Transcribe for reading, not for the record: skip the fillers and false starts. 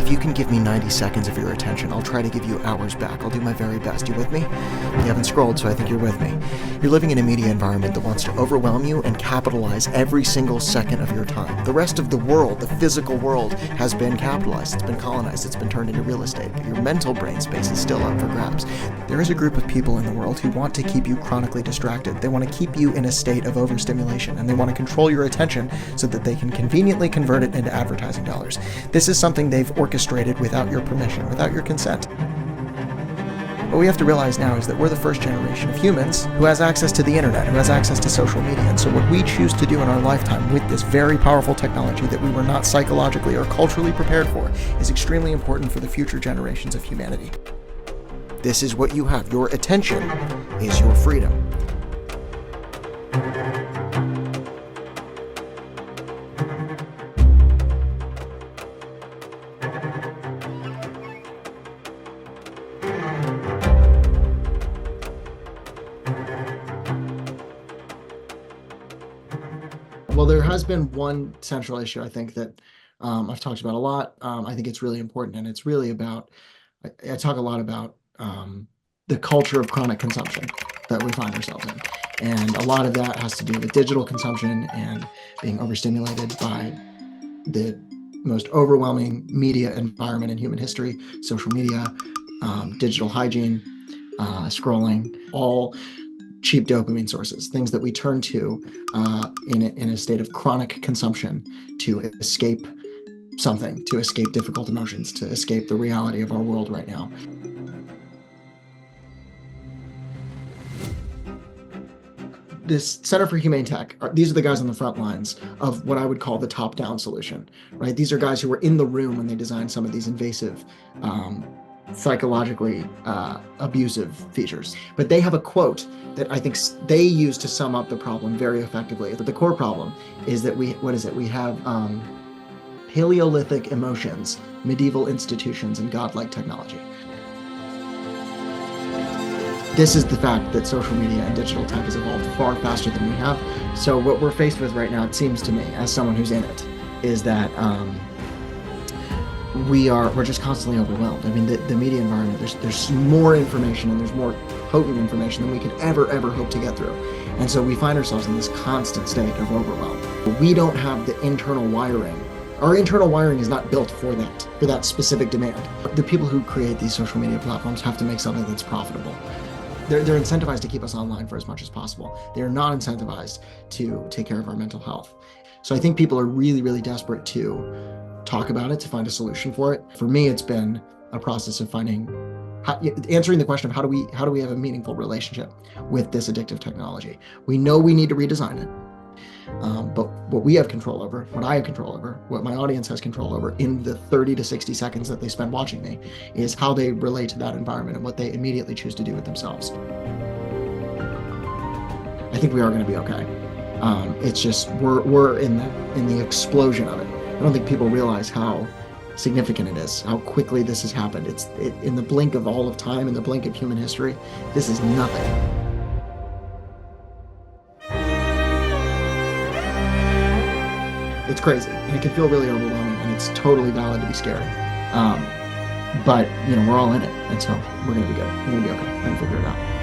If you can give me 90 seconds of your attention, I'll try to give you hours back. I'll do my very best. You with me? You haven't scrolled, so I think you're with me. You're living in a media environment that wants to overwhelm you and capitalize every single second of your time. The rest of the world, the physical world, has been capitalized. It's been colonized. It's been turned into real estate. But your mental brain space is still up for grabs. There is a group of people in the world who want to keep you chronically distracted. They want to keep you in a state of overstimulation, and they want to control your attention so that they can conveniently convert it into advertising dollars. This is something they've orchestrated without your permission, without your consent. What we have to realize now is that we're the first generation of humans who has access to the internet, who has access to social media. And so what we choose to do in our lifetime with this very powerful technology that we were not psychologically or culturally prepared for is extremely important for the future generations of humanity. This is what you have. Your attention is your freedom. Well, there has been one central issue, I think, that I've talked about a lot. I think it's really important, and it's really about, I talk a lot about the culture of chronic consumption that we find ourselves in. And a lot of that has to do with digital consumption and being overstimulated by the most overwhelming media environment in human history, social media, digital hygiene, scrolling, all cheap dopamine sources, things that we turn to in a state of chronic consumption to escape something, to escape difficult emotions, to escape the reality of our world right now. This Center for Humane Tech, these are the guys on the front lines of what I would call the top-down solution, right? These are guys who were in the room when they designed some of these invasive, psychologically abusive features. But they have a quote that I think they use to sum up the problem very effectively. The core problem is that we have Paleolithic emotions, medieval institutions, and godlike technology. This is the fact that social media and digital tech has evolved far faster than we have. So what we're faced with right now, it seems to me, as someone who's in it, is that we're just constantly overwhelmed. I mean, the media environment, there's more information, and there's more potent information than we could ever hope to get through. And so we find ourselves in this constant state of overwhelm. We don't have the internal wiring. Our internal wiring is not built for that specific demand. The people who create these social media platforms have to make something that's profitable. They're incentivized to keep us online for as much as possible. They are not incentivized to take care of our mental health. So I think people are really, really desperate to talk about it, to find a solution for it. For me, it's been a process of answering the question of how do we have a meaningful relationship with this addictive technology. We know we need to redesign it. But what we have control over, what I have control over, what my audience has control over in the 30 to 60 seconds that they spend watching me is how they relate to that environment and what they immediately choose to do with themselves. I think we are going to be okay. It's just we're in the explosion of it. I don't think people realize how significant it is, how quickly this has happened. It's in the blink of all of time, in the blink of human history. This is nothing. It's crazy, and it can feel really overwhelming, and it's totally valid to be scary. But we're all in it, and so we're gonna be good. We're gonna be okay. We're gonna figure it out.